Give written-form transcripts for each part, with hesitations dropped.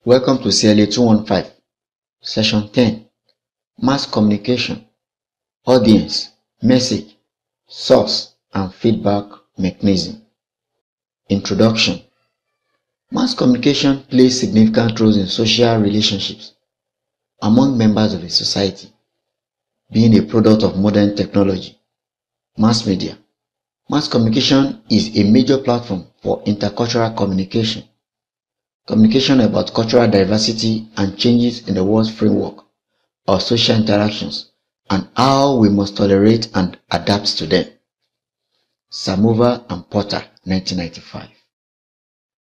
Welcome to CLA 215, Session 10, Mass Communication, Audience, Message, Source, and Feedback Mechanism. Introduction. Mass communication plays significant roles in social relationships among members of a society, being a product of modern technology. Mass media. Mass communication is a major platform for intercultural communication. Communication about cultural diversity and changes in the world's framework of social interactions and how we must tolerate and adapt to them. Samova and Porter, 1995.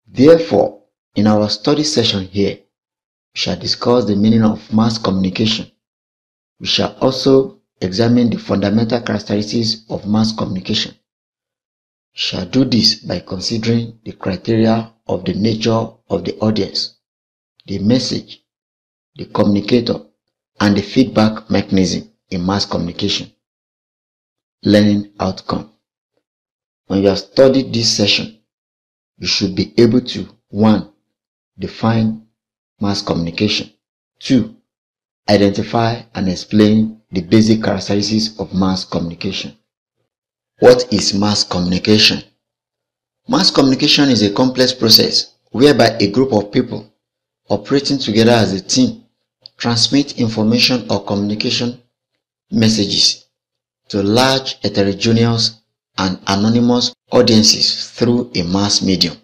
Therefore, in our study session here, we shall discuss the meaning of mass communication. We shall also examine the fundamental characteristics of mass communication. We shall do this by considering the criteria of the nature of the audience, the message, the communicator, and the feedback mechanism in mass communication. Learning outcome. When you have studied this session, you should be able to 1. Define mass communication. 2. Identify and explain the basic characteristics of mass communication. What is mass communication? Mass communication is a complex process whereby a group of people operating together as a team transmit information or communication messages to large heterogeneous and anonymous audiences through a mass medium.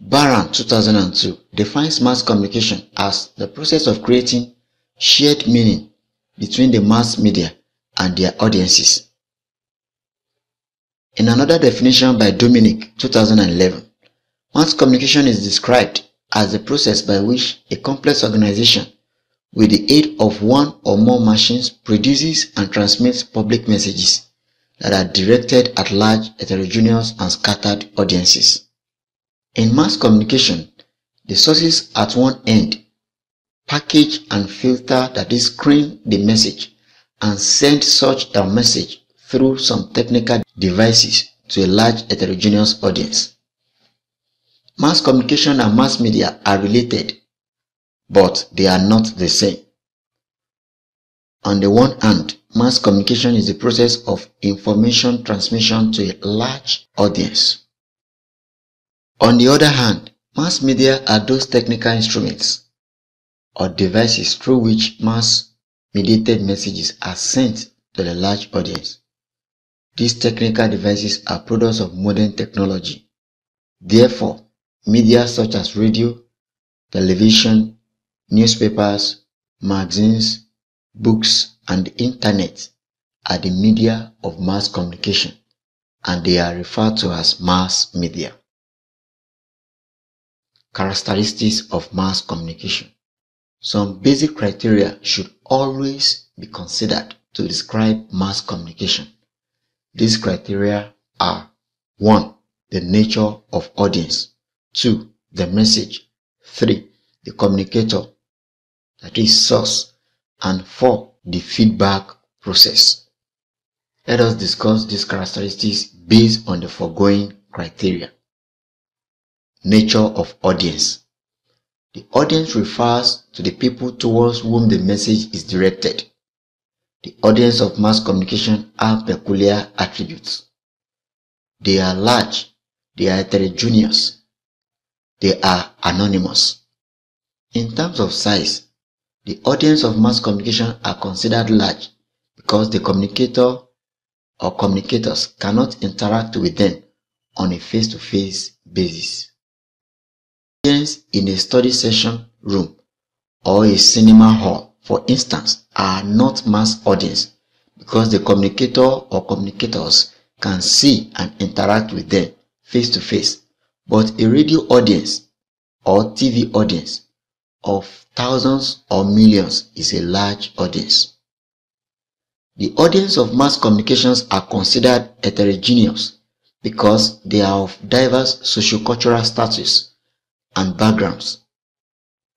Barron, 2002, defines mass communication as the process of creating shared meaning between the mass media and their audiences. In another definition by Dominic, 2011, mass communication is described as the process by which a complex organization, with the aid of one or more machines, produces and transmits public messages that are directed at large, heterogeneous, and scattered audiences. In mass communication, the sources at one end package and filter, that is, screen the message and send such a message through some technical devices to a large heterogeneous audience. Mass communication and mass media are related, but they are not the same. On the one hand, mass communication is the process of information transmission to a large audience. On the other hand, mass media are those technical instruments or devices through which mass-mediated messages are sent to the large audience. These technical devices are products of modern technology. Therefore, media such as radio, television, newspapers, magazines, books, and the internet are the media of mass communication, and they are referred to as mass media. Characteristics of mass communication. Some basic criteria should always be considered to describe mass communication. These criteria are: 1. The nature of audience. 2. The message. 3. The communicator, that is, source. And 4. The feedback process. Let us discuss these characteristics based on the foregoing criteria. Nature of audience. The audience refers to the people towards whom the message is directed. The audience of mass communication have peculiar attributes. They are large, they are heterogeneous, they are anonymous. In terms of size, the audience of mass communication are considered large because the communicator or communicators cannot interact with them on a face-to-face basis. Audience in a study session room or a cinema hall, for instance, are not mass audience because the communicator or communicators can see and interact with them face to face. But a radio audience or TV audience of thousands or millions is a large audience. The audience of mass communications are considered heterogeneous because they are of diverse sociocultural status and backgrounds.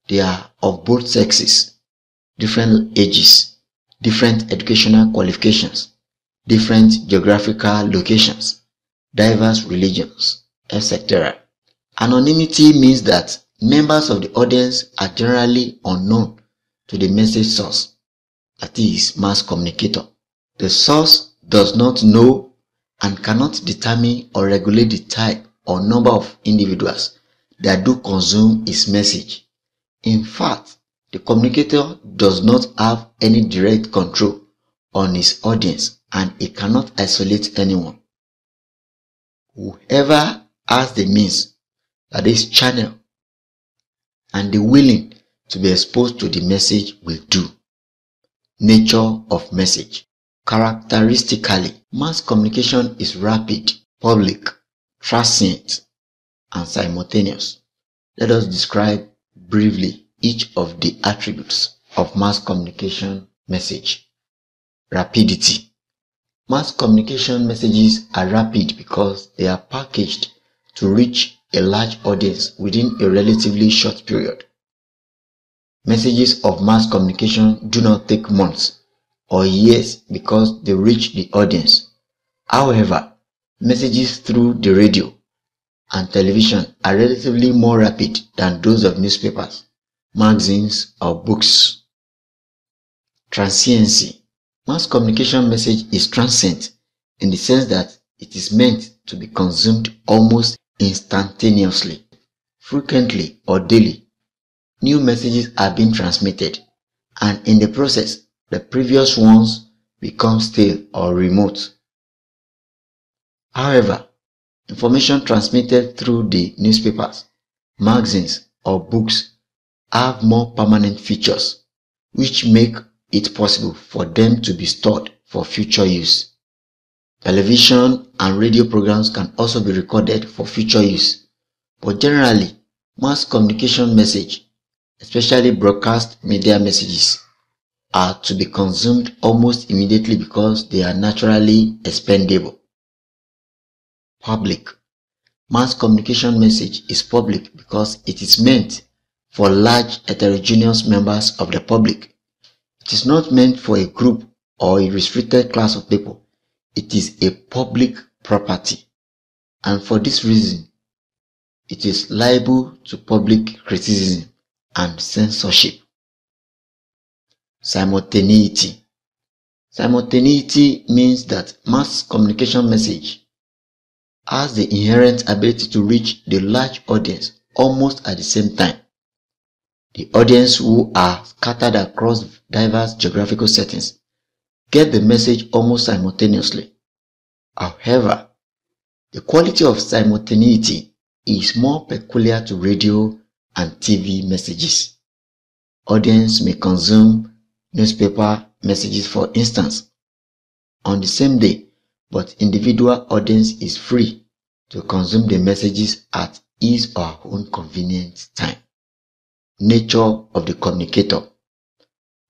They are of both sexes, different ages, different educational qualifications, different geographical locations, diverse religions, etc. Anonymity means that members of the audience are generally unknown to the message source, that is, mass communicator. The source does not know and cannot determine or regulate the type or number of individuals that do consume his message. In fact, the communicator does not have any direct control on his audience and he cannot isolate anyone. Whoever has the means, that is channel, and the willing to be exposed to the message will do. Nature of message. Characteristically, mass communication is rapid, public, transient, and simultaneous. Let us describe briefly each of the attributes of mass communication message. Rapidity. Mass communication messages are rapid because they are packaged to reach a large audience within a relatively short period. Messages of mass communication do not take months or years because they reach the audience. However, messages through the radio and television are relatively more rapid than those of newspapers, magazines, or books. Transiency. Mass communication message is transient in the sense that it is meant to be consumed almost instantaneously. Frequently or daily, new messages are being transmitted, and in the process, the previous ones become stale or remote. However, information transmitted through the newspapers, magazines, or books have more permanent features, which make it possible for them to be stored for future use. Television and radio programs can also be recorded for future use, but generally, mass communication message, especially broadcast media messages, are to be consumed almost immediately because they are naturally expendable. Public. Mass communication message is public because it is meant for large heterogeneous members of the public. It is not meant for a group or a restricted class of people. It is a public property, and for this reason, it is liable to public criticism and censorship. Simultaneity. Simultaneity means that mass communication message has the inherent ability to reach the large audience almost at the same time. The audience, who are scattered across diverse geographical settings, get the message almost simultaneously. However, the quality of simultaneity is more peculiar to radio and TV messages. Audience may consume newspaper messages, for instance, on the same day, but individual audience is free to consume the messages at his or her own convenient time. Nature of the communicator.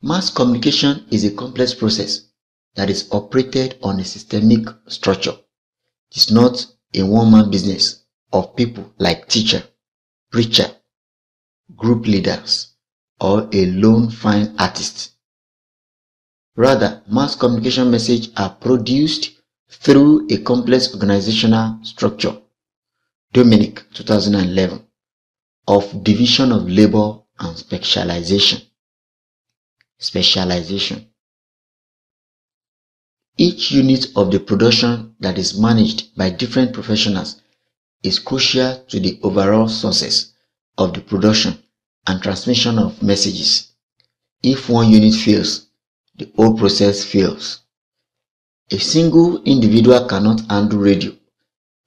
Mass communication is a complex process that is operated on a systemic structure. It is not a one-man business of people like teacher, preacher, group leaders, or a lone fine artist. Rather, mass communication messages are produced through a complex organizational structure. Dominic, 2011, of division of labor and specialization. Each unit of the production that is managed by different professionals is crucial to the overall success of the production and transmission of messages. If one unit fails, the whole process fails. A single individual cannot handle radio,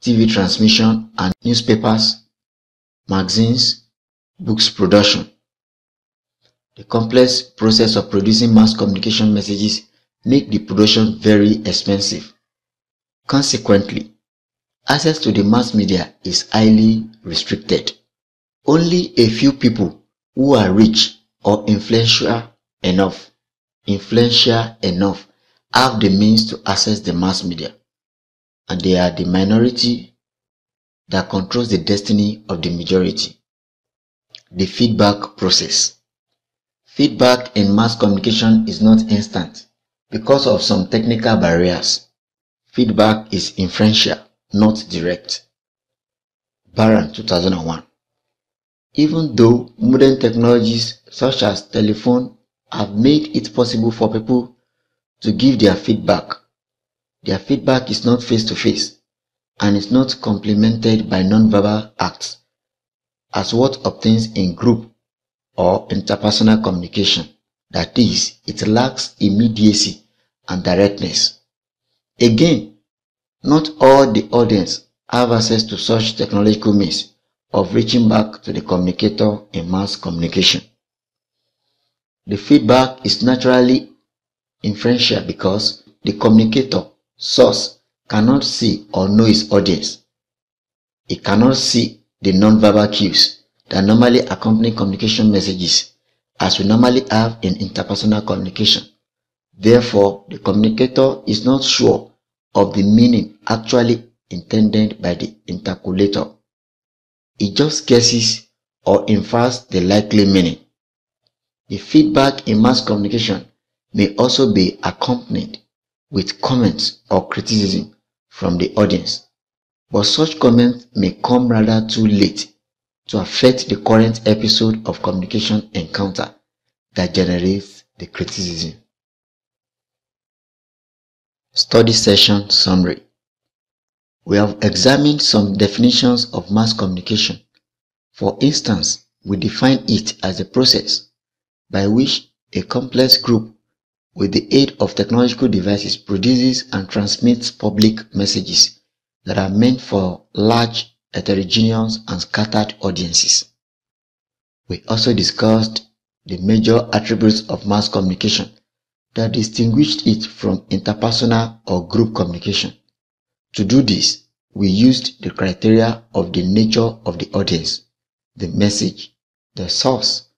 TV transmission, and newspapers, magazines, books production. The complex process of producing mass communication messages make the production very expensive. Consequently, access to the mass media is highly restricted. Only a few people who are rich or influential enough have the means to access the mass media, and they are the minority that controls the destiny of the majority. The feedback process. Feedback in mass communication is not instant because of some technical barriers. Feedback is inferential, not direct. Barron, 2001. Even though modern technologies such as telephone have made it possible for people to give their feedback is not face-to-face and is not complemented by non-verbal acts as what obtains in group or interpersonal communication. That is, it lacks immediacy and directness. Again, not all the audience have access to such technological means of reaching back to the communicator in mass communication. The feedback is naturally inferential because the communicator, source, cannot see or know his audience. It cannot see the non-verbal cues that normally accompany communication messages as we normally have in interpersonal communication. Therefore, the communicator is not sure of the meaning actually intended by the interlocutor. It just guesses or infers the likely meaning. The feedback in mass communication may also be accompanied with comments or criticism from the audience, but such comments may come rather too late to affect the current episode of communication encounter that generates the criticism. Study session summary. We have examined some definitions of mass communication. For instance, we define it as a process by which a complex group with the aid of technological devices produces and transmits public messages that are meant for large, heterogeneous and scattered audiences. We also discussed the major attributes of mass communication that distinguished it from interpersonal or group communication. To do this, we used the criteria of the nature of the audience, the message, the source,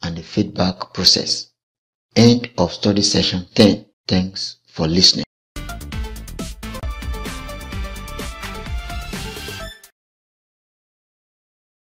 and the feedback process. End of study session 10. Thanks for listening.